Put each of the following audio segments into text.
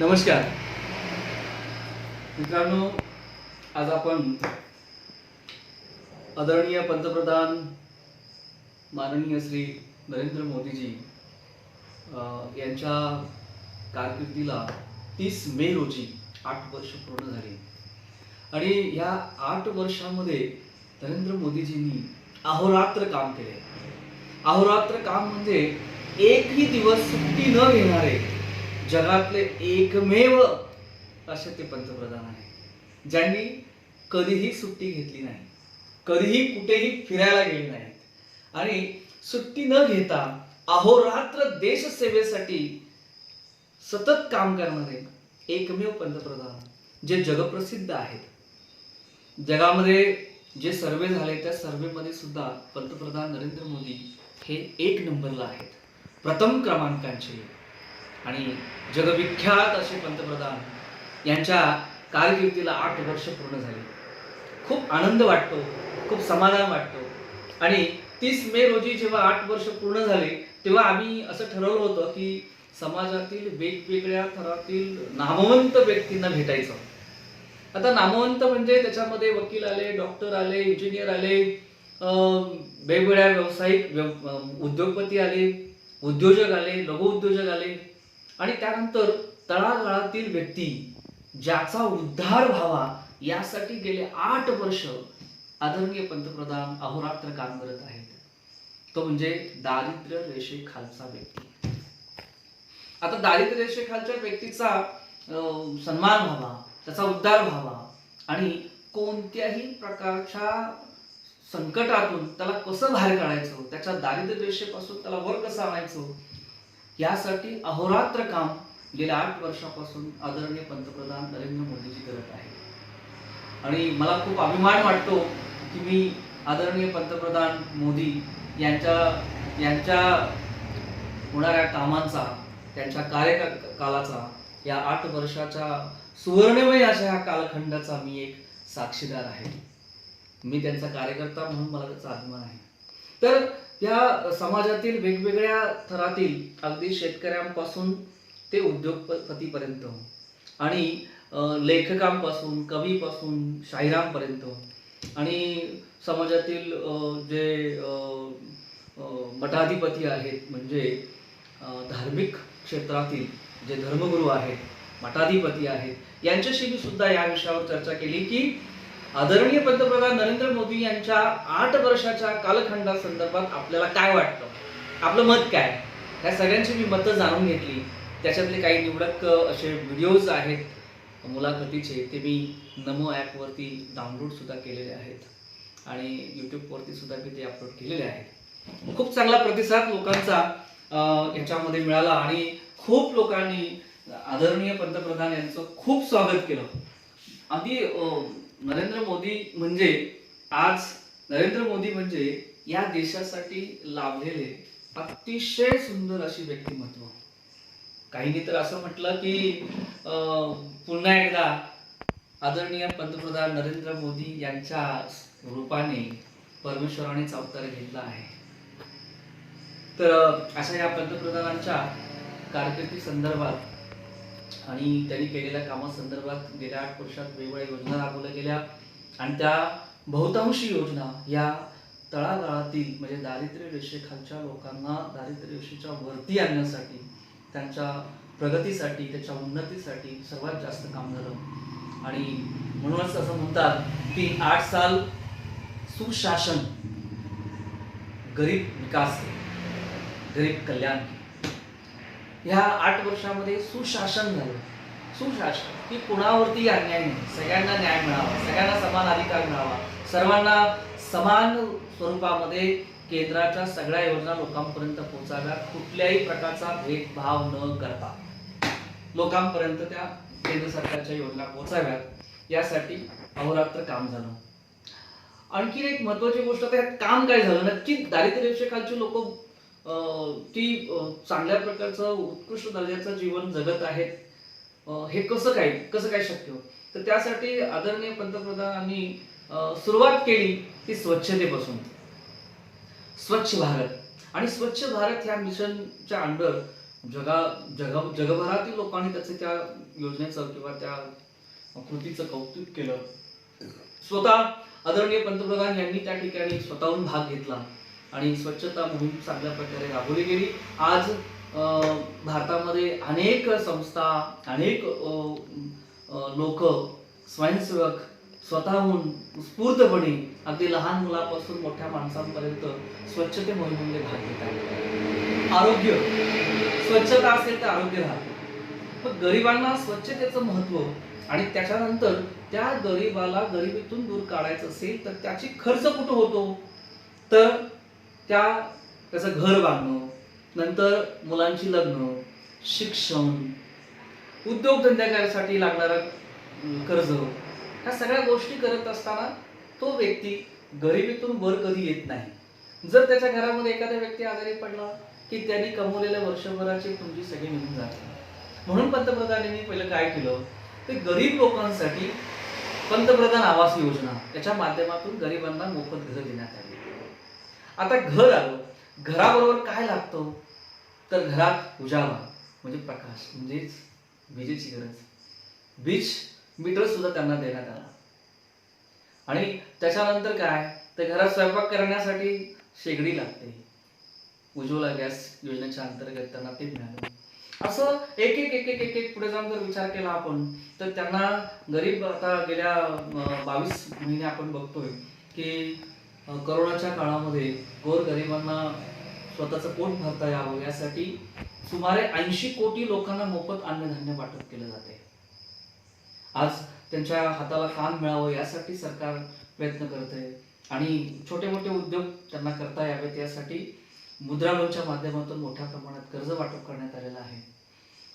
नमस्कार मित्रांनो, आज आपण आदरणीय पंतप्रधान माननीय श्री नरेंद्र मोदीजी यांच्या कारकिर्दीला 30 मे रोजी 8 वर्ष पूर्ण झाली आणि या 8 वर्षांमध्ये नरेंद्र मोदीजींनी अहोरात्र काम केले. अहोरात्र काम म्हणजे एकही दिवस सुट्टी न घेणारे जगातले एकमेव असे ते पंतप्रधान आहे, ज्यांनी कधीही सुट्टी घेतली नाही, कधीही कुठेही फिरायला गेले नाहीत आणि सुट्टी न घेता अहोरात्र देशसेवेसाठी सतत काम करणारे एकमेव पंतप्रधान जे जगप्रसिद्ध आहेत. जगामध्ये जे सर्वे झाले त्या सर्वेमध्ये सुद्धा पंतप्रधान नरेंद्र मोदी हे 1 नंबरला आहेत, प्रथम क्रमांकाचे. आणि जगविख्यात असे पंतप्रधान यांच्या कारकिर्दीला 8 वर्ष पूर्ण झाली. खूप आनंद वाटतो, खूप समाधान वाटतो. आणि 30 मे रोजी जेव्हा 8 वर्ष पूर्ण झाले तेव्हा आम्ही असं ठरवलं होतं की समाजातील वेगवेगळ्या थरातील नामवंत व्यक्तींना भेटायचं. आता नामवंत म्हणजे त्याच्यामध्ये वकील आले, डॉक्टर आले, इंजिनियर आले, वेगवेगळ्या व्यावसायिक उद्योगपती आले, उद्योजक आले, लघु उद्योजक आले आणि त्यानंतर तळागाळातील व्यक्ती ज्याचा उद्धार व्हावा यासाठी गेले 8 वर्ष आदरणीय पंतप्रधान अहोरात्र काम करत आहेत. तो म्हणजे दारिद्र्य रेषेखालचा व्यक्ती. आता दारिद्र्य रेषेखालच्या व्यक्तीचा सन्मान व्हावा, त्याचा उद्धार व्हावा आणि कोणत्याही प्रकारच्या संकटातून त्याला कसं बाहेर काढायचं, त्याच्या दारिद्र्य रेषेपासून त्याला वर कसं आणायचं, यासाठी अहोरात्र काम गेल्या 8 वर्षापासून आदरणीय पंतप्रधान नरेंद्र मोदीजी करत आहेत. आणि मला खूप अभिमान वाटतो की मी आदरणीय पंतप्रधान मोदी यांच्या होणाऱ्या कामांचा, त्यांच्या कार्यकालाचा, या 8 वर्षाच्या सुवर्णमय अशा ह्या कालखंडाचा मी एक साक्षीदार आहे. मी त्यांचा कार्यकर्ता म्हणून मला त्याचा अभिमान आहे. तर या समाजातील वेगवेगळ्या थरातील अगदी शेतकऱ्यांपासून ते उद्योगपतीपर्यंत आणि लेखकांपासून, कवीपासून, शाहिरांपर्यंत आणि समाजातील जे मठाधिपती आहेत, म्हणजे धार्मिक क्षेत्रातील जे धर्मगुरू आहेत, मठाधिपती आहेत, यांच्याशी मी सुद्धा या विषयावर चर्चा केली की आदरणीय पंतप्रधान नरेंद्र मोदी यांच्या 8 वर्षाच्या कालखंडासंदर्भात आपल्याला काय वाटतं, आपलं मत काय. या सगळ्यांची मी मतं जाणून घेतली. त्याच्यातले काही निवडक असे व्हिडिओज आहेत मुलाखतीचे, ते मी नमो ॲपवरती डाउनलोड सुद्धा केलेले आहेत आणि यूट्यूबवरती सुद्धा मी ते अपलोड केलेले आहेत. खूप चांगला प्रतिसाद लोकांचा याच्यामध्ये मिळाला आणि खूप लोकांनी आदरणीय पंतप्रधान यांचं खूप स्वागत केलं. आधी नरेंद्र मोदी म्हणजे या देशासाठी लाभलेले अतिशय सुंदर अशी व्यक्तिमत्व. काहींनी तर असं म्हटलं की पुन्हा एकदा आदरणीय पंतप्रधान नरेंद्र मोदी यांच्या रूपाने परमेश्वरानेच अवतार घेतला आहे. तर अशा या पंतप्रधानांच्या कारकिर्दी संदर्भात आणि त्यांनी केलेल्या कामासंदर्भात गेल्या 8 वर्षात वेगवेगळ्या योजना राबवल्या गेल्या आणि त्या बहुतांशी योजना या तळागाळातील म्हणजे दारिद्र्य रेषेखालच्या लोकांना दारिद्र्य रेषेच्या वरती आणण्यासाठी, त्यांच्या प्रगतीसाठी, त्याच्या उन्नतीसाठी सर्वात जास्त काम झालं. आणि म्हणूनच असं म्हणतात की 8 साल सुशासन, गरीब विकास, गरीब कल्याण. ह्या 8 वर्षामध्ये सुशासन झालं. सुशासन की कुणावरती अन्याय नाही, सगळ्यांना न्याय मिळावा, सगळ्यांना समान अधिकार मिळावा, सर्वांना समान स्वरूपामध्ये केंद्राच्या सगळ्या योजना लोकांपर्यंत पोहोचाव्या, कुठल्याही प्रकारचा भेदभाव न करता लोकांपर्यंत त्या केंद्र सरकारच्या योजना पोहोचाव्यात, यासाठी अहोरात्र काम झालं. आणखी एक महत्वाची गोष्ट, त्यात काम काय झालं, नक्की दारिद्र्य रेषेखालची लोक ती चांगल्या प्रकारचं उत्कृष्ट दर्जाचं जीवन जगत आहेत, हे कसं काय शक्य. तर त्यासाठी आदरणीय पंतप्रधानांनी सुरुवात केली ती स्वच्छतेपासून. स्वच्छ भारत आणि स्वच्छ भारत ह्या मिशनच्या अंडर जगभरातील लोकांनी त्याचे त्या योजनेचं किंवा त्या कृतीचं कौतुक केलं. स्वतः आदरणीय पंतप्रधान यांनी त्या ठिकाणी स्वतःहून भाग घेतला आणि स्वच्छता मोहीम चांगल्या प्रकारे राबवली गेली. आज भारतामध्ये अनेक संस्था, अनेक लोक, स्वयंसेवक स्वतःहून उत्स्फूर्तपणे अगदी लहान मुलापासून मोठ्या माणसांपर्यंत स्वच्छते मोहिमेमध्ये भाग घेत आहेत. आरोग्य, स्वच्छता असेल तर आरोग्य राहते. पण गरिबांना स्वच्छतेचं महत्त्व आणि त्याच्यानंतर त्या गरिबाला गरिबीतून दूर काढायचं असेल तर त्याची खर्च कुठं होतो, तर त्याचं घर बांधणं, नंतर मुलांची लग्न, शिक्षण, उद्योगधंदे करण्यासाठी लागणारं कर्ज, ह्या सगळ्या गोष्टी करत असताना तो व्यक्ती गरिबीतून वर कधी येत नाही. जर त्याच्या घरामध्ये एखादा व्यक्ती आजारी पडला की त्यांनी कमवलेल्या वर्षभराची पुंजी सगळी निघून जाते. म्हणून पंतप्रधानांनी पहिलं काय केलं, ते गरीब लोकांसाठी पंतप्रधान आवास योजना याच्या माध्यमातून गरिबांना मोफत घर देण्यात आली. आता घर आलं, घराबरोबर काय लागतं, तर घरात उजाळा म्हणजे प्रकाश, म्हणजेच विजेची गरज. वीज मीटर सुद्धा त्यांना देण्यात आला. आणि त्याच्यानंतर काय, तर घरात स्वयंपाक करण्यासाठी शेगडी लागते, उज्ज्वला गॅस योजनेच्या अंतर्गत त्यांना ते मिळालं. असं एक एक एक एक एक एक पुढे जाऊन जर विचार केला आपण तर त्यांना गरीब, आता गेल्या 22 महिने आपण बघतोय की करोनाच्या काळामध्ये गोरगरिबांना स्वतःचं पोट भरता यावं यासाठी सुमारे 80 कोटी लोकांना मोफत अन्नधान्य वाटप केलं जाते. आज त्यांच्या हाताला काम मिळावं यासाठी सरकार प्रयत्न करत आहे आणि छोटे मोठे उद्योग त्यांना करता यावेत यासाठी मुद्रा लोनच्या माध्यमातून मोठ्या प्रमाणात कर्ज वाटप करण्यात आलेलं आहे.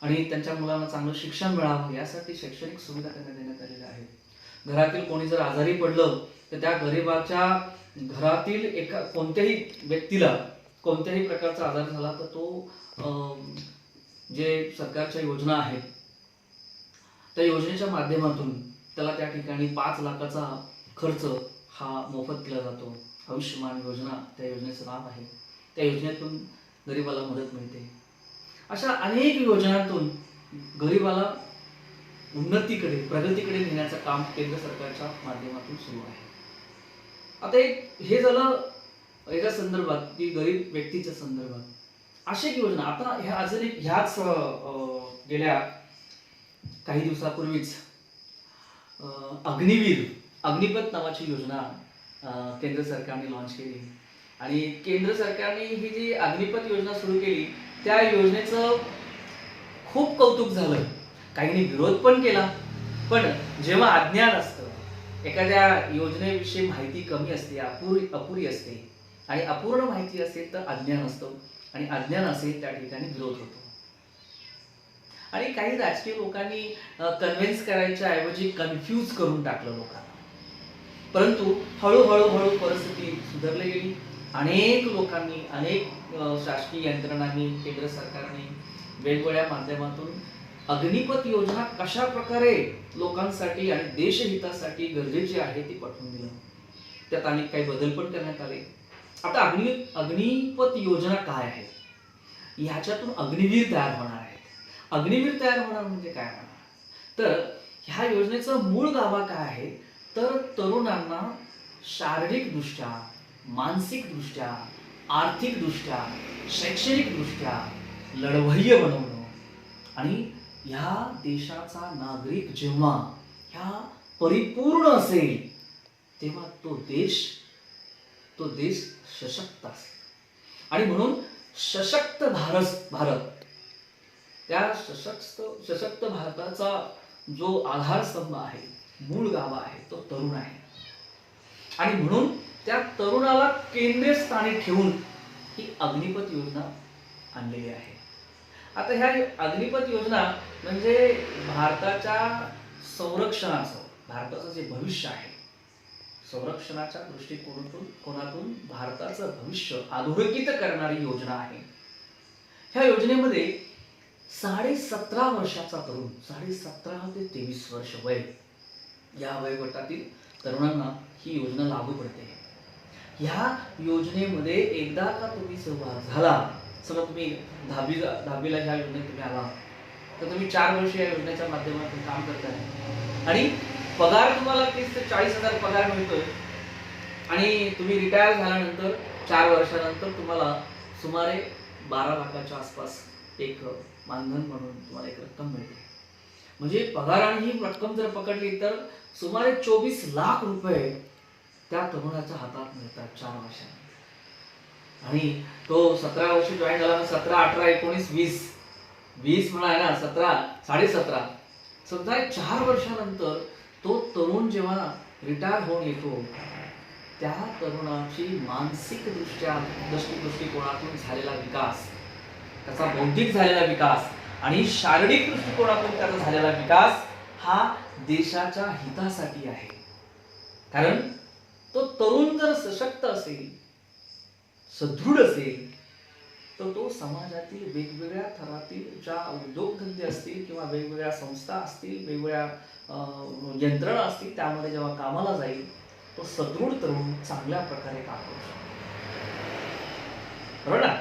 आणि त्यांच्या मुलांना चांगलं शिक्षण मिळावं यासाठी शैक्षणिक सुविधा त्यांना देण्यात आलेल्या आहेत. घरातील कोणी जर आजारी पडलं तर त्या गरीबाच्या घरातील एका कोणत्याही व्यक्तीला कोणत्याही प्रकारचा आजार झाला तर तो जे सरकारच्या योजना आहेत त्या योजनेच्या माध्यमातून त्याला त्या ठिकाणी 5 लाखाचा खर्च हा मोफत केला जातो. आयुष्यमान योजना त्या योजनेचं नाव आहे. त्या योजनेतून गरिबाला मदत मिळते. अशा अनेक योजनांतून गरिबाला उन्नतीकडे, प्रगतीकडे नेण्याचं काम केंद्र सरकारच्या माध्यमातून सुरू आहे. आता हे झालं एका संदर्भात की गरीब व्यक्तीच्या संदर्भात. अशी एक योजना आता ह्याच गेल्या काही दिवसापूर्वीच अग्निपथ नावाची योजना केंद्र सरकारने लॉन्च केली. आणि केंद्र सरकारने ही जी अग्निपथ योजना सुरू केली त्या योजनेचं खूप कौतुक झालं. काहींनी विरोध पण केला. पण जेव्हा अज्ञान असतं, एखाद्या योजनेविषयी माहिती कमी असते, अपुरी असते आणि अपूर्ण माहिती असेल तर अज्ञान असतं आणि अज्ञान असेल त्या ठिकाणी विरोध होतो. आणि काही राजकीय लोकांनी कन्व्हिन्स करायच्या ऐवजी कन्फ्यूज करून टाकलं लोकांना. परंतु हळूहळू परिस्थिती सुधारली गेली. अनेक लोकांनी, अनेक शासकीय यंत्रणांनी, केंद्र सरकारने वेगवेगळ्या माध्यमातून अग्निपथ योजना कशा प्रकारे लोकांसाठी आणि देशहितासाठी गरजेची आहे ती पटवून दिलं. त्यात अनेक काही बदल पण करण्यात आले. आता अग्निपथ योजना काय आहे, ह्याच्यातून अग्निवीर तयार होणार आहेत. अग्निवीर तयार होणार म्हणजे काय होणार, तर ह्या योजनेचं मूळ गाभा काय आहे, तर तरुणांना शारीरिकदृष्ट्या, मानसिकदृष्ट्या, आर्थिकदृष्ट्या, शैक्षणिकदृष्ट्या लढवय्य बनवणं आणि ह्या देशाचा नागरिक जेव्हा ह्या परिपूर्ण असेल तेव्हा तो देश सशक्त असेल. आणि म्हणून सशक्त भारत, त्या सशक्त भारताचा जो आधारस्तंभ आहे, मूळ गाभा आहे, तो तरुण आहे. आणि म्हणून त्या तरुणाला केंद्रस्थानी ठेवून ही अग्निपथ योजना आणलेली आहे. आता ह्या अग्निपथ योजना म्हणजे भारताच्या संरक्षणाचं, भारताचं जे भविष्य आहे, संरक्षणाच्या दृष्टिकोनातून भारताचं भविष्य अधोरेखित करणारी योजना आहे. ह्या योजनेमध्ये 17.5 वर्षाचा तरुण, 17.5 ते 23 वर्ष वय, या वयोगटातील तरुणांना ही योजना लागू पडते. ह्या योजनेमध्ये एकदा का तुम्ही सहभाग झाला, समजा तुम्ही दहावीला ह्या योजनेत तुम्ही आला तर तुम्ही 4 वर्ष या योजनेच्या माध्यमातून काम करताय आणि पगार तुम्हाला 30 ते 40,000 पगार मिळतोय आणि तुम्ही रिटायर झाल्यानंतर 4 वर्षानंतर तुम्हाला सुमारे 12 लाखाच्या आसपास एक मानधन म्हणून तुम्हाला एक रक्कम मिळते. म्हणजे पगार आणि ही रक्कम जर पकडली तर सुमारे 24 लाख रुपये त्या तरुणाच्या हातात मिळतात 4 वर्षात. आणि तो 17 वर्ष जॉईन झाला, 17, 18, 19, 20 म्हणा आहे ना, 17, 17.5 समजा 4 वर्षानंतर तो तरुण जेव्हा रिटायर होऊन येतो त्या तरुणाची मानसिक दृष्टिकोनातून झालेला विकास, त्याचा बौद्धिक झालेला विकास आणि शारीरिक दृष्टिकोनातून त्याचा झालेला विकास हा देशाच्या हितासाठी आहे. कारण तो तरुण जर सशक्त असेल, सदृढ असेल तर तो समाजातील वेगवेगळ्या थरातील ज्या उद्योगधंदे असतील किंवा वेगवेगळ्या संस्था असतील, वेगवेगळ्या यंत्रणा असतील त्यामध्ये जेव्हा कामाला जाईल तो सदृढ तरुण चांगल्या प्रकारे काम करू शकतो. बरोबर ना?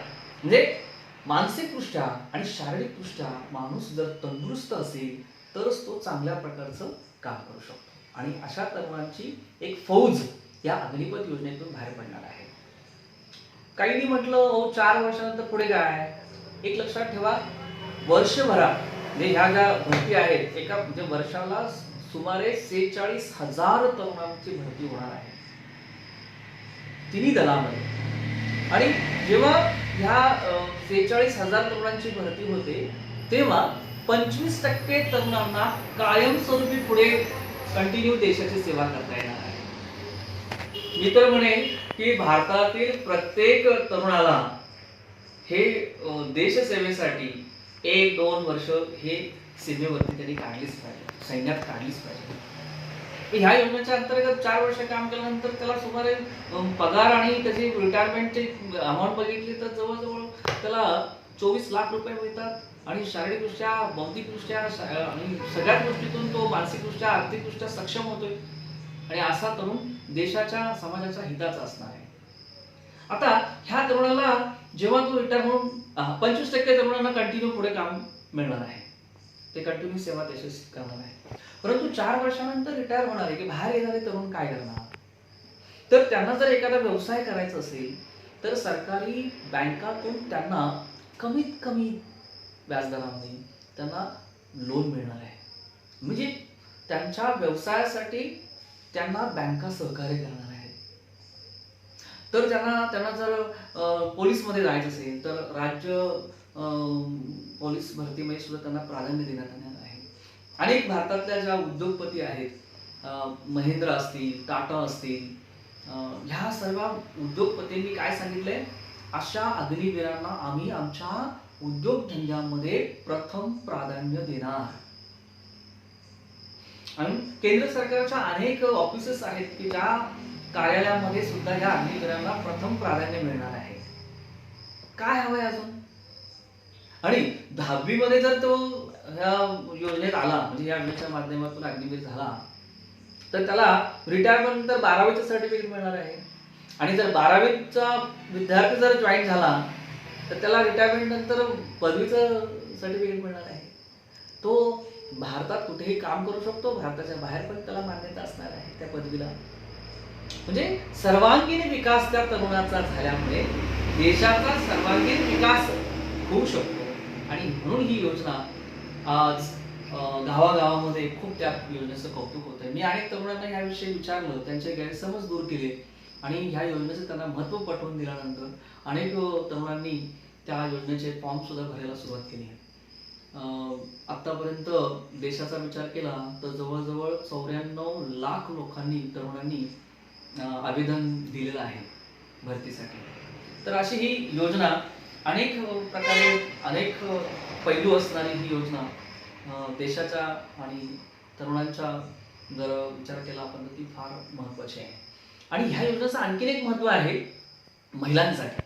म्हणजे मानसिकदृष्ट्या आणि शारीरिकदृष्ट्या माणूस जर तंदुरुस्त असेल तरच तो चांगल्या प्रकारचं काम करू शकतो. आणि अशा तरुणांची एक फौज या अग्निपथ योजनेतून बाहेर पडणार आहे. काहींनी म्हटलं 4 वर्षानंतर पुढे काय? एक लक्षात ठेवा, वर्षभरात म्हणजे ह्या ज्या भरती आहेत एका म्हणजे वर्षाला सुमारे 46,000 तरुणांची भरती होणार आहे तिन्ही दलामध्ये. आणि जेव्हा ह्या 46,000 तरुणांची भरती होते तेव्हा 25% तरुणांना कायमस्वरूपी पुढे कंटिन्यू देशाची सेवा करता येणार आहे. मी तर म्हणेन की भारतातील प्रत्येक तरुणाला हे देशसेवेसाठी 1-2 वर्ष हे सीमेवरती त्यांनी काढलीच पाहिजे, सैन्यात काढलीच पाहिजे. ह्या योजनेच्या अंतर्गत 4 वर्ष काम केल्यानंतर त्याला सुमारे पगार आणि त्याची रिटायरमेंटची अमाऊंट बघितली तर जवळजवळ त्याला 24 लाख रुपये मिळतात आणि शारीरिकदृष्ट्या, बौद्धिकदृष्ट्या आणि सगळ्याच गोष्टीतून तो मानसिकदृष्ट्या, आर्थिकदृष्ट्या सक्षम होतोय आणि असा तरुण देशाच्या, समाजाच्या हिताचा असणार आहे. आता ह्या तरुणाला जेव्हा तो रिटायर होऊन 25% तरुणांना कंटिन्यू पुढे काम मिळणार आहे, ते कंटिन्यू सेवा देशाची करणार आहे. परंतु 4 वर्षानंतर रिटायर होणारे की बाहेर येणारे तरुण काय करणार? तर त्यांना जर एखादा व्यवसाय करायचा असेल तर सरकारी बँकातून त्यांना कमीत कमी व्याजदरामध्ये त्यांना लोन मिळणार आहे. म्हणजे त्यांच्या व्यवसायासाठी त्यांना बँका सहकार्य करणार आहेत. तर त्यांना जर पोलीसमध्ये जायचं असेल तर राज्य पोलीस भरतीमध्ये सुद्धा त्यांना प्राधान्य देण्यात येणार आहे. अनेक भारतातल्या ज्या उद्योगपती आहेत, महिंद्रा असतील, टाटा असतील, ह्या सर्व उद्योगपतींनी काय सांगितलंय, अशा अग्निवीरांना आम्ही आमच्या उद्योगधंद्यामध्ये प्रथम प्राधान्य देणार. आणि केंद्र सरकारच्या अनेक ऑफिसेस आहेत की ज्या कार्यालयामध्ये सुद्धा या अग्निवीरांना प्रथम प्राधान्य मिळणार आहे. काय हवंय अजून? आणि 10वी मध्ये जर तो ह्या योजनेत आला, म्हणजे या योजनेच्या माध्यमातून अग्निवीर झाला तर त्याला रिटायरमेंट नंतर 12वीचं सर्टिफिकेट मिळणार आहे. आणि जर 12वीचा विद्यार्थी जर जॉईन झाला तर त्याला रिटायरमेंट नंतर पदवीचं सर्टिफिकेट मिळणार आहे. तो भारतात कुठेही काम करू शकतो, भारताच्या बाहेर पण त्याला मान्यता असणार आहे त्या पदवीला. म्हणजे सर्वांगीण विकास त्या तरुणाचा झाल्यामुळे देशाचा सर्वांगीण विकास होऊ शकतो. आणि म्हणून ही योजना आज गावागावामध्ये खूप त्या योजनेचं कौतुक होत आहे. मी अनेक तरुणांना याविषयी विचारलं, त्यांचे गैरसमज दूर केले आणि ह्या योजनेचं त्यांना महत्त्व पटवून दिल्यानंतर अनेक तरुणांनी त्या योजनेचे फॉर्म सुद्धा भरायला सुरुवात केली. आतापर्यंत देशाचा विचार केला तर जवळजवळ 94 लाख तरुणांनी आवेदन दिलेलं आहे भरतीसाठी. तर अशी ही योजना अनेक प्रकारे, अनेक पैलू असणारी ही योजना देशाच्या आणि तरुणांच्या जर विचार केला आपण तर ती फार महत्त्वाची आहे. आणि ह्या योजनेचं आणखीन एक महत्त्व आहे महिलांसाठी.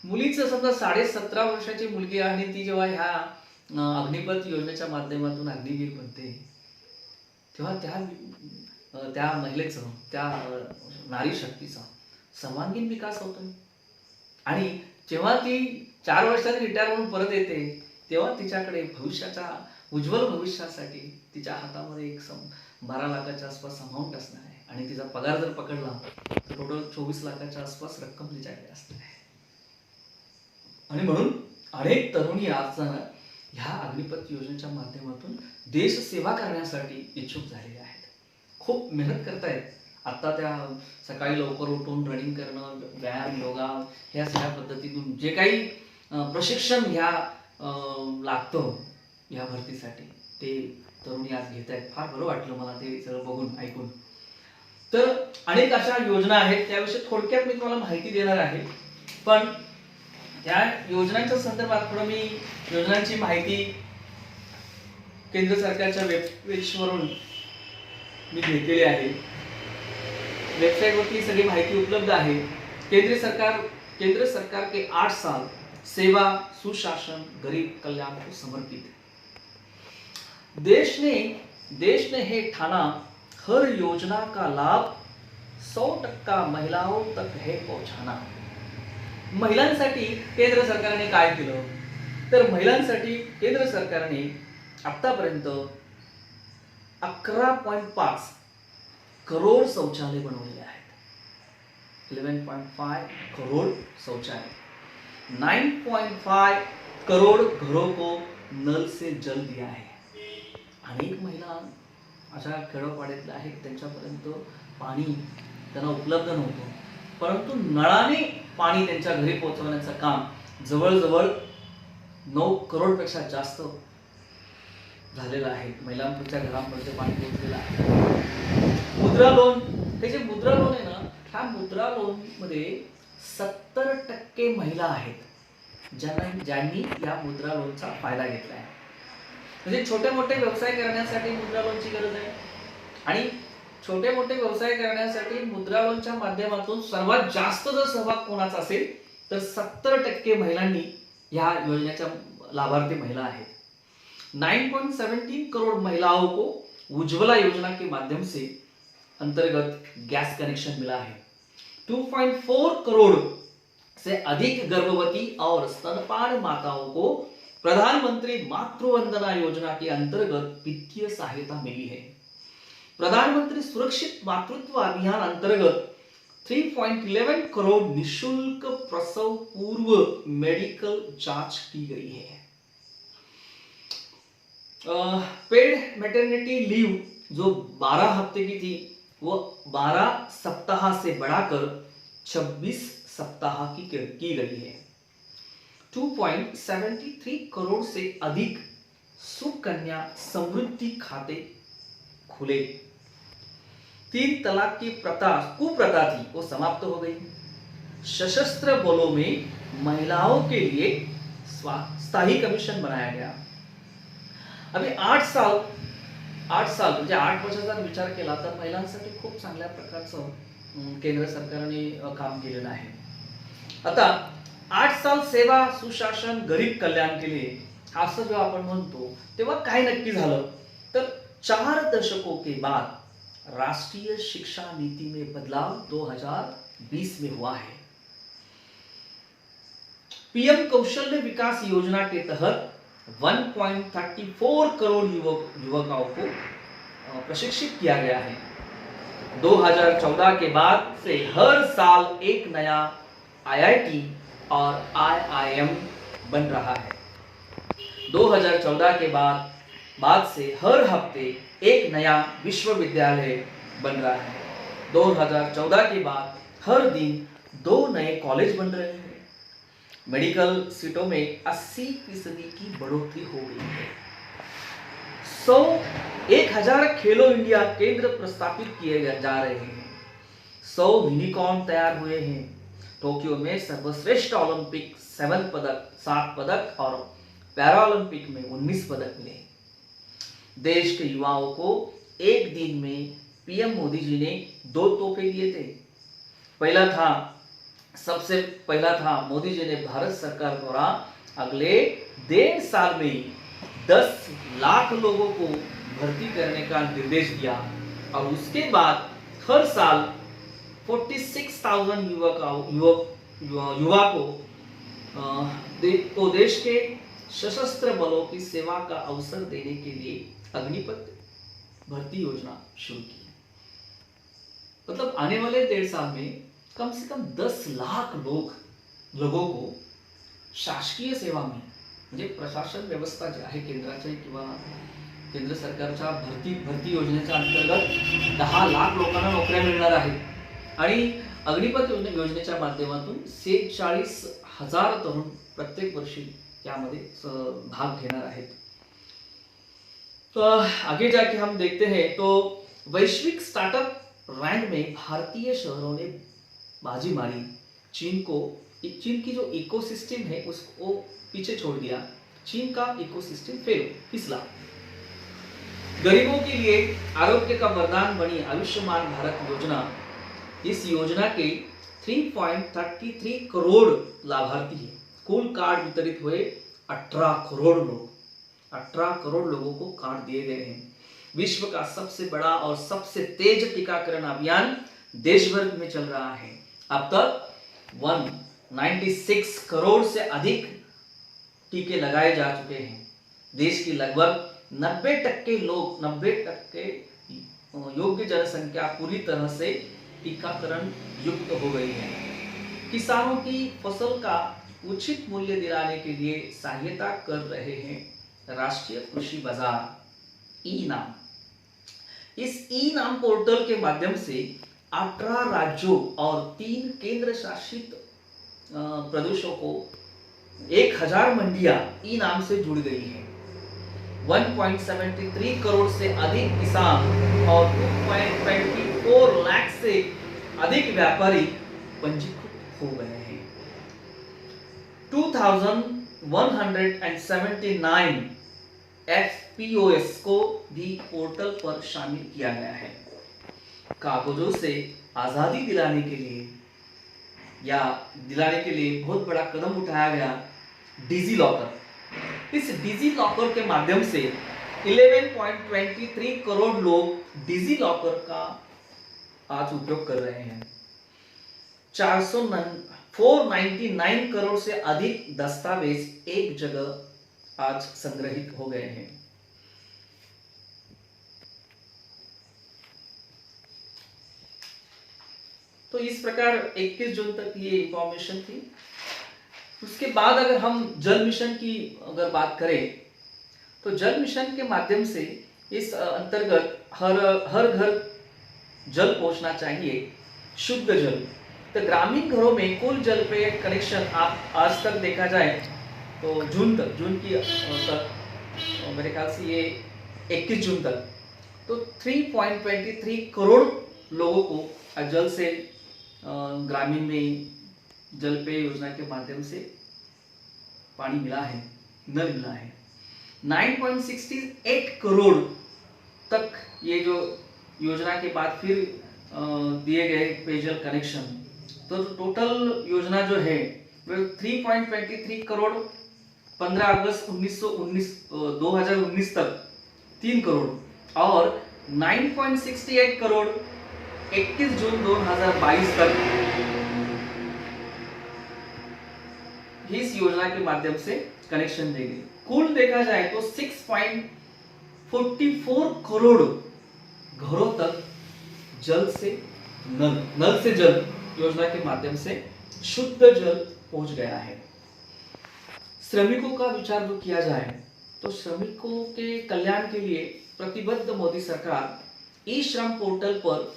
मुलीचं समजा 17.5 वर्षाची मुलगी आहे आणि ती जेव्हा ह्या अग्निपथ योजनेच्या माध्यमातून अग्निवीर बनते तेव्हा त्या महिलेचं, त्या नारी शक्तीचा सर्वांगीण विकास होतोय. आणि जेव्हा ती 4 वर्षांनी रिटायर म्हणून परत येते, तेव्हा तिच्याकडे भविष्याच्या उज्ज्वल भविष्यासाठी तिच्या हातामध्ये एक 12 लाखाच्या आसपास अमाऊंट असणार आहे आणि तिचा पगार जर पकडला तर टोटल 24 लाखाच्या आसपास रक्कम तिच्याकडे असणार आहे. आणि म्हणून अनेक तरुणी आज ह्या अग्निपथ योजनेच्या माध्यमातून देश सेवा करण्यासाठी इच्छुक झालेले आहेत. खूप मेहनत करतायत. आता त्या सकाळी लवकर उठून रनिंग करणं, व्यायाम, योगा ह्या सगळ्या पद्धतीतून जे काही प्रशिक्षण ह्या लागतं या भरतीसाठी ते तरुणी आज घेत आहेत. फार बरं वाटलं मला ते सगळं बघून ऐकून. तर अनेक अशा योजना आहेत, त्याविषयी थोडक्यात मी तुम्हाला माहिती देणार आहे. पण त्या योजनांच्या संदर्भात थोडं मी योजनांची माहिती केंद्र सरकारच्या वेबपेजवरून मी घेतलेली आहे. वेबसाईटवरती सगळी माहिती उपलब्ध आहे. केंद्र सरकार के 8 साल सेवा सुशासन गरीब कल्याण को समर्पित. देश ने हे ठाना हर योजना का लाभ 100% महिलाओं तक है पहुंचाना. महिलांसाठी केंद्र सरकारने काय केलं तर महिलांसाठी केंद्र सरकारने आतापर्यंत 11.5 करोड शौचालय बनवलेले आहेत. 11.5 करोड शौचालय, 9.5 करोड घरों को नल से जल दिया है. अनेक महिला अशा खेडोपाड्यातल्या आहेत त्यांच्यापर्यंत पाणी त्यांना उपलब्ध नव्हतं, परंतु नळाने पाणी त्यांच्या घरी पोहोचवण्याचं काम जवळजवळ 9 करोड पेक्षा जास्त झालेलं आहे. महिलांच्या घरांमध्ये पाणी पोहोचलेलं आहे. मुद्रा लोन, हे जे मुद्रा लोन आहे ना, ह्या मुद्रा लोन मध्ये 70% महिला आहेत ज्यांनी या मुद्रा लोनचा फायदा घेतला आहे. म्हणजे छोटे मोठे व्यवसाय करण्यासाठी मुद्रा लोनची गरज आहे आणि छोटे मोठे व्यवसाय करण्यासाठी मुद्रा लोनच्या माध्यमातून सर्वात जास्त जर सहभाग कोणाचा असेल तर 70% महिलांनी या योजनेच्या लाभार्थी महिला आहेत. 9.17 करोड़ महिलाओं को उज्ज्वला योजना के माध्यम से अंतर्गत गैस कनेक्शन मिला है. 2.4 करोड़ से अधिक गर्भवती और स्तनपान माताओं को प्रधानमंत्री मातृवंदना योजना के अंतर्गत वित्तीय सहायता मिली है. प्रधानमंत्री सुरक्षित मातृत्व अभियान अंतर्गत 3.11 करोड़ निशुल्क प्रसव पूर्व मेडिकल जांच की गई है. पेड मैटरनिटी लीव जो 12 हफ्ते की थी वो 12 सप्ताह से बढ़ाकर 26 सप्ताह की गई है. 2.73 करोड़ से अधिक सुकन्या समृद्धि खाते खुले. 3 तलाक की कुप्रथा थी वो समाप्त हो गई. सशस्त्र बलों में महिलाओं के लिए स्थायी कमीशन बनाया गया. अभी 8 साल म्हणजे 8 वर्षाचा विचार केला तर महिलांसाठी खूप चांगल्या प्रकारचं केंद्र सरकारने काम केलेलं आहे. आता 8 साल सेवा सुशासन गरीब कल्याण के लिए असं जेव्हा आपण म्हणतो तेव्हा काय नक्की झालं तर 4 दशकों के बाद राष्ट्रीय शिक्षा नीति में बदलाव 2020 में हुआ है. पीएम कौशल्य विकास योजना के तहत 1.34 करोड़ युवकों को प्रशिक्षित किया गया है. 2014 के बाद से हर साल एक नया आईआईटी और आईआईएम बन रहा है. 2014 के बाद से हर हफ्ते एक नया विश्वविद्यालय बन रहा है. 2014 के बाद हर दिन 2 नए कॉलेज बन रहे हैं. मेडिकल सीटों में 80% की बढ़ोतरी हो गई है. 1000 खेलो इंडिया केंद्र प्रस्तापित किए जा रहे हैं. 100 यूनिकॉर्न तैयार हुए हैं. टोक्यो में सर्वश्रेष्ठ ओलंपिक 7 पदक और पैरालंपिक में 19 पदक मिले. देश के युवाओं को एक दिन में पीएम मोदी जी ने 2 तोहफे दिए थे. सबसे पहला था मोदी जी ने भारत सरकार द्वारा अगले 1.5 साल में ही 10 लाख लोगों को भर्ती करने का निर्देश दिया और उसके बाद हर साल 46,000 युवा को को देश के सशस्त्र बलों की सेवा का अवसर देने के लिए अग्निपथ भर्ती योजना शुरू की। मतलब आने वाले 1.5 साल में कम से कम 10 लाख लोगों को शासकीय सेवा में, म्हणजे प्रशासन व्यवस्था जी आहे केंद्राच्या किंवा केंद्र सरकारच्या भरती योजनेच्या अंतर्गत 10 लाख लोकांना नोकऱ्या मिळणार आहेत आणि अग्निपथ योजनेच्या माध्यमातून 46,000 तरुण प्रत्येक वर्षी त्यामध्ये भाग घेणार आहेत। तो आगे जाके हम देखते हैं तो वैश्विक स्टार्टअप रैंक में भारतीय शहरों ने बाजी मारी। चीन की जो इकोसिस्टम है उसको पीछे छोड़ दिया। चीन का इकोसिस्टम फिसला। गरीबों के लिए आरोग्य का वरदान बनी आयुष्मान भारत योजना। इस योजना के 3.33 करोड़ लाभार्थी हैं। कुल कार्ड वितरित हुए 18 करोड़ लोगों को कार्ड दिए गए हैं। विश्व का सबसे बड़ा और सबसे तेज टीकाकरण अभियान देश भर में चल रहा है। अब तक 196 करोड़ से अधिक टीके लगाए जा चुके हैं। देश की लगभग 90% योग्य जनसंख्या पूरी तरह से टीकाकरण युक्त हो गई है। किसानों की फसल का उचित मूल्य दिलाने के लिए सहायता कर रहे हैं राष्ट्रीय कृषि बाजार ई नाम। इस ई नाम पोर्टल के माध्यम से 18 राज्यों और 3 केंद्र शासित प्रदेशों को 1000 मंडियां ई नाम से जुड़ गई हैं। 1.73 करोड़ से अधिक किसान और 2.24 लाख से अधिक व्यापारी पंजीकृत हो गए हैं। 2179 FPOS को भी पोर्टल पर शामिल किया गया है। कागजों से आजादी दिलाने के लिए बहुत बड़ा कदम उठाया गया डिजी लॉकर। इस डिजी लॉकर के माध्यम से 11.23 करोड़ लोग डिजी लॉकर का आज उपयोग कर रहे हैं। 499 करोड़ से अधिक दस्तावेज एक जगह आज संग्रहित हो गए हैं। तो इस प्रकार 21 जून तक ये इंफॉर्मेशन थी। उसके बाद अगर हम जल मिशन की अगर बात करें तो जल मिशन के माध्यम से इस अंतर्गत हर घर जल पहुंचना चाहिए, शुद्ध जल। तो ग्रामीण घरों में कुल जल पेय कनेक्शन आप आज तक देखा जाए तो जून की तक मेरे ख्याल से ये 21 जून तक तो 3.23 करोड़ लोगों को जल से ग्रामीण में जल पेय योजना के माध्यम से पानी मिला है, नल मिला है। 9.68 करोड़ तक ये जो योजना के बाद फिर दिए गए पेयजल कनेक्शन, तो टोटल योजना जो है वो 3.23 करोड़ 15 अगस्त 2019 तक 3 करोड़ और 9.68 करोड़ 21 जून 2022 तक इस योजना के माध्यम से कनेक्शन देंगे। कुल देखा जाए तो 6.44 करोड़ घरों तक जल से नल से जल योजना के माध्यम से शुद्ध जल पहुंच गया है। श्रमिकों का विचार जो किया जाए तो श्रमिकों के कल्याण के लिए प्रतिबद्ध मोदी सरकार ई श्रम पोर्टल पर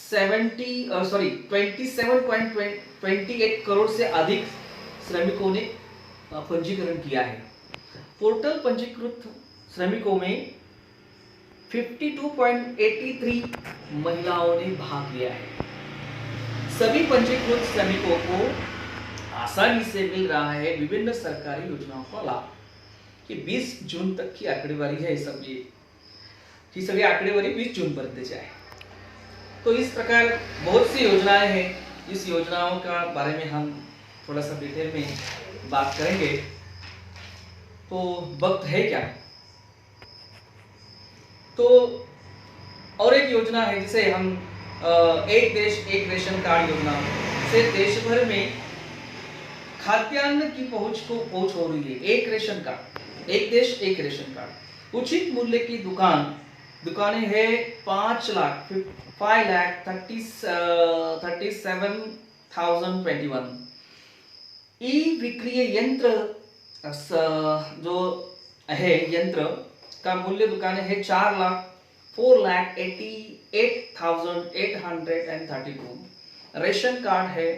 27.28 करोड़ से अधिक श्रमिकों ने पंजीकरण किया है। पोर्टल पंजीकृत श्रमिकों में 52.83 महिलाओं ने भाग लिया है। सभी पंजीकृत श्रमिकों को आसानी से मिल रहा है विभिन्न सरकारी योजनाओं का लाभ। कि 20 जून तक की आंकड़ेवारी है, सब ये सभी आंकड़ेवारी 20 जून पर्यंत है। तो इस प्रकार बहुत सी योजनाएं हैं। इस योजनाओं का बारे में हम थोड़ा सा डिटेल में बात करेंगे। तो वक्त है क्या, तो और एक योजना है जिसे हम एक देश एक रेशन कार्ड योजना से देश भर में खाद्यान्न की पहुंच हो रही है। एक रेशन कार्ड, एक देश एक रेशन कार्ड। उचित मूल्य की दुकानें है 5,37,021। ई विक्रीय यंत्र जो है यंत्र का मूल्य दुकानें है 4,4,88,832। रेशन कार्ड है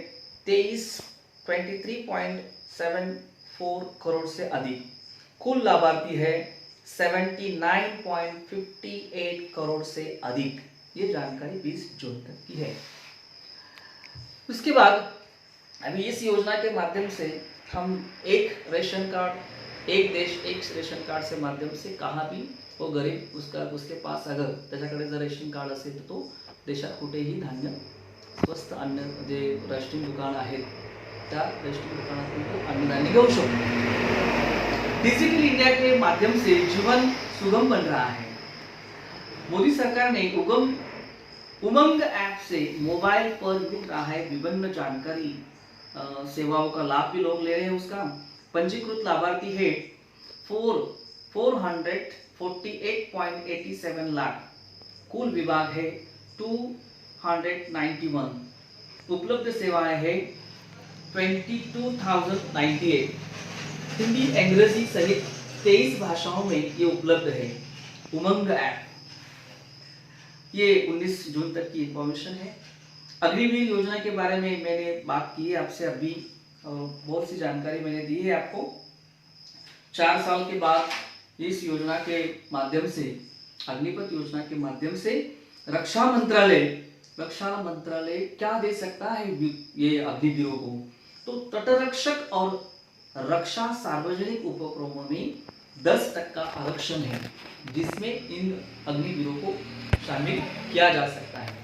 23.74 करोड़ से अधिक। कुल लाभार्थी है 79.58 करोड़ से अधिक। ये जानकारी 20 जून तक की है। उसके बाद अभी इस योजना के माध्यम से हम एक रेशन कार्ड, एक देश एक रेशन कार्ड से माध्यम से कहाँ भी वो गरीब उसके पास अगर त्याच्याकडे जर रेशन कार्ड असेल तर तो देशात कुठेही धान्य स्वस्त अन्न जे रेशनिंग दुकान आहेत त्या रेशनिंग दुकानातून तो अन्नधान्य घेऊ शकतो। डिजिटल इंडिया के माध्यम से जीवन सुगम बन रहा है। मोदी सरकार ने उमंग ऐप से मोबाइल पर मिल रहा है विभिन्न जानकारी सेवाओं का लाभ भी लोग ले रहे हैं। उसका पंजीकृत लाभार्थी है 448.87 लाख। कुल विभाग है 291। उपलब्ध सेवाएं है 22,098। हिंदी अंग्रेजी सहित 23 भाषाओं में ये उपलब्ध है उमंग ऐप। ये 19 जून तक की इंफॉर्मेशन है। अग्निवीर योजना के बारे में मैंने बात की है आपसे अभी, बहुत सी जानकारी मैंने दी है आपको। 4 साल के बाद इस योजना के माध्यम से, अग्निपथ योजना के माध्यम से रक्षा मंत्रालय क्या दे सकता है ये अग्निवीरों को, तो तटरक्षक और रक्षा सार्वजनिक उपक्रमों में 10% आरक्षण है, जिसमें इन अग्निवीरों को शामिल किया जा सकता है।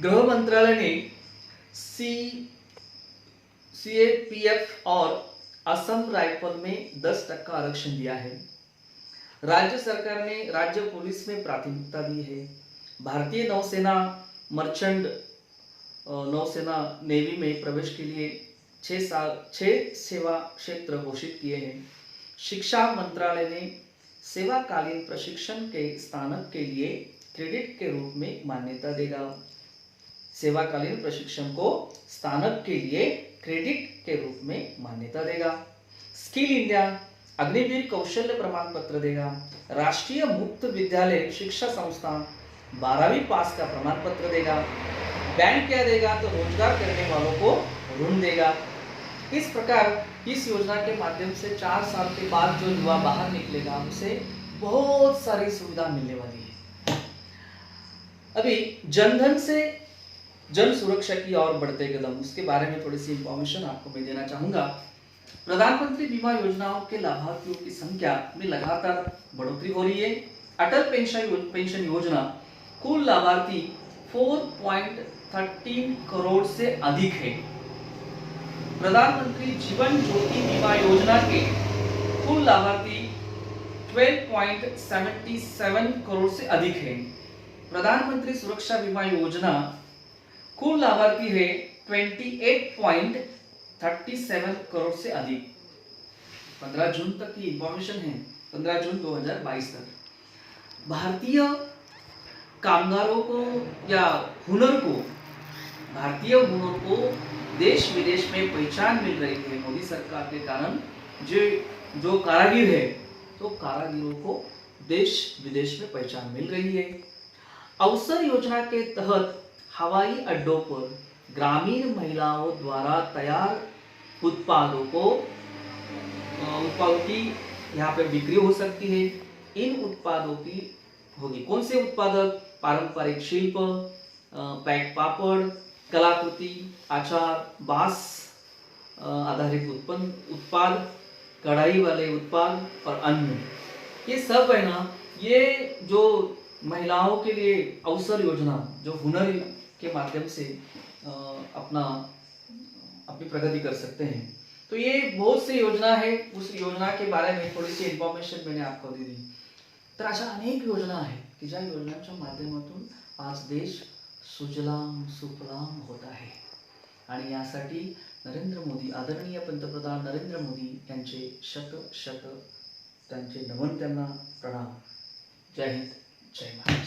गृह मंत्रालय ने सीएपीएफ और असम राइफल में 10% आरक्षण दिया है। राज्य सरकार ने राज्य पुलिस में प्राथमिकता दी है। भारतीय नौसेना मर्चेंट नौसेना नेवी में प्रवेश के लिए 6 सेवा क्षेत्र घोषित किए हैं। शिक्षा मंत्रालय ने सेवाकालीन प्रशिक्षण के स्नातक के लिए क्रेडिट के रूप में मान्यता देगा। सेवाकालीन प्रशिक्षण को स्नातक के लिए क्रेडिट के रूप में मान्यता देगा। स्किल इंडिया अग्निवीर कौशल्य प्रमाण पत्र देगा। राष्ट्रीय मुक्त विद्यालय शिक्षा संस्थान 12वीं पास का प्रमाण पत्र देगा। बैंक क्या देगा, तो रोजगार करने वालों को ऋण देगा। इस प्रकार इस योजना के माध्यम से 4 साल के बाद जो युवा बाहर निकलेगा उसे बहुत सारी सुविधा मिलने वाली है। अभी जनधन से जन सुरक्षा की और बढ़ते कदम, उसके बारे में थोड़ी सी इंफॉर्मेशन आपको मैं देना चाहूंगा। प्रधानमंत्री बीमा योजनाओं के लाभार्थियों की संख्या में लगातार बढ़ोतरी हो रही है। अटल पेंशन योजना कुल लाभार्थी 4.13 करोड़ से अधिक है। प्रधानमंत्री जीवन ज्योति बीमा योजना के कुल लाभार्थी 12.77 करोड़ से अधिक है। प्रधानमंत्री सुरक्षा बीमा योजना कुल लाभार्थी है 28.37 करोड़ से अधिक। 15 जून तक की इंफॉर्मेशन है, 15 जून 2022 तक। भारतीय कामगारों को या भारतीय हुनर को देश विदेश में पहचान मिल रही है मोदी सरकार के कारण। जो कारागिर है तो कारागिरों को देश विदेश में पहचान मिल रही है। अवसर योजना के तहत हवाई अड्डों पर ग्रामीण महिलाओं द्वारा तैयार उत्पादों की यहाँ पे बिक्री हो सकती है। इन उत्पादों की होगी कौन से उत्पादक, पारंपरिक शिल्प, पैक पापड़, कलाकृति, आचार, बांस आधारित उत्पाद, कढ़ाई वाले उत्पाद और अन्य, ये सब है ना, ये जो महिलाओं के लिए अवसर योजना जो हुनर के माध्यम से अपनी प्रगति कर सकते हैं। तो ये बहुत सी योजना है, उस योजना के बारे में थोडी सी इन्फॉर्मेशन मैंने आपको दिली। तर अशा अनेक योजना आहेत की ज्या योजनांच्या माध्यमातून आज देश सुजलाम सुफलाम होत आहे आणि यासाठी नरेंद्र मोदी, आदरणीय पंतप्रधान नरेंद्र मोदी यांचे शत शत त्यांचे नमन, त्यांना प्रणाम. जय हिंद, जय महाराष्ट्र.